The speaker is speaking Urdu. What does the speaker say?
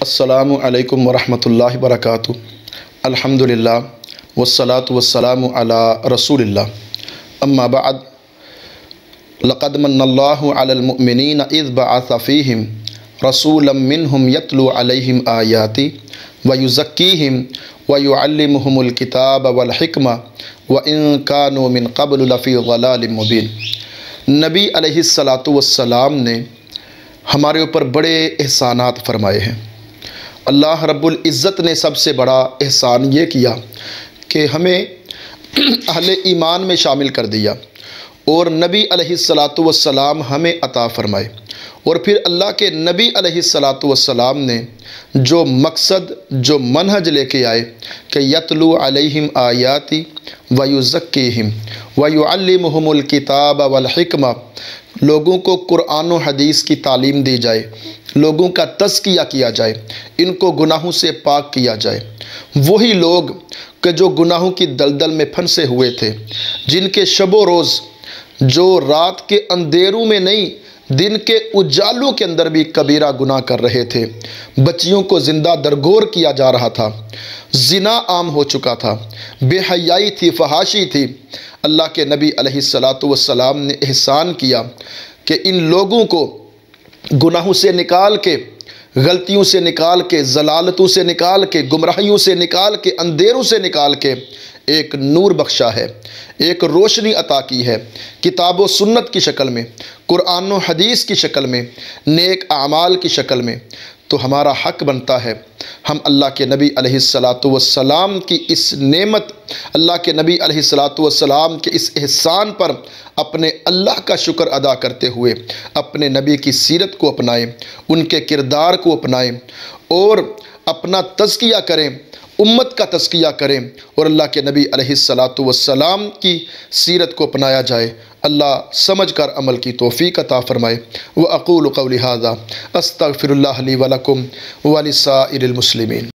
السلام علیکم ورحمۃ اللہ وبرکاتہ۔ الحمدللہ والصلاة والسلام علی رسول اللہ، اما بعد، لقد من اللہ علی المؤمنین اذ بعث فیہم رسولا منہم یتلو علیہم آیاتی ویزکیہم ویعلمہم الکتاب والحکمہ وإن كانوا من قبل لفی ضلال مبین۔ نبی علیہ السلام نے ہمارے اوپر بڑے احسانات فرمائے ہیں۔ اللہ رب العزت نے سب سے بڑا احسان یہ کیا کہ ہمیں اہل ایمان میں شامل کر دیا اور نبی علیہ السلام ہمیں عطا فرمائے، اور پھر اللہ کے نبی علیہ السلام نے جو مقصد جو منہج لے کے آئے کہ یتلو علیہم آیاتی ویزکیہم ویعلمہم الکتاب والحکمہ، لوگوں کو قرآن و حدیث کی تعلیم دی جائے، لوگوں کا تزکیہ کیا جائے، ان کو گناہوں سے پاک کیا جائے۔ وہی لوگ کہ جو گناہوں کی دلدل میں پھنسے ہوئے تھے، جن کے شب و روز جو رات کے اندھیروں میں نہیں دن کے اجالوں کے اندر بھی کبیرہ گناہ کر رہے تھے، بچیوں کو زندہ درگور کیا جا رہا تھا، زنا عام ہو چکا تھا، بے حیائی تھی، فحاشی تھی، اللہ کے نبی علیہ السلام نے احسان کیا کہ ان لوگوں کو گناہوں سے نکال کے، غلطیوں سے نکال کے، ضلالتوں سے نکال کے، گمراہیوں سے نکال کے، اندھیروں سے نکال کے ایک نور بخشا ہے، ایک روشنی عطا کی ہے، کتاب و سنت کی شکل میں، قرآن و حدیث کی شکل میں، نیک اعمال کی شکل میں۔ تو ہمارا حق بنتا ہے ہم اللہ کے نبی علیہ السلام کی اس نعمت، اللہ کے نبی علیہ السلام کے اس احسان پر اپنے اللہ کا شکر ادا کرتے ہوئے اپنے نبی کی سیرت کو اپنائیں، ان کے کردار کو اپنائیں اور اپنا تزکیہ کریں، امت کا تزکیہ کریں اور اللہ کے نبی علیہ السلام کی سیرت کو اپنایا جائے۔ اللہ سمجھ کر عمل کی توفیق عطا فرمائے۔ وَأَقُولُ قَوْلِي هَذَا أَسْتَغْفِرُ اللَّهَ لِي وَلَكُمْ وَلِسَائِرِ الْمُسْلِمِينَ۔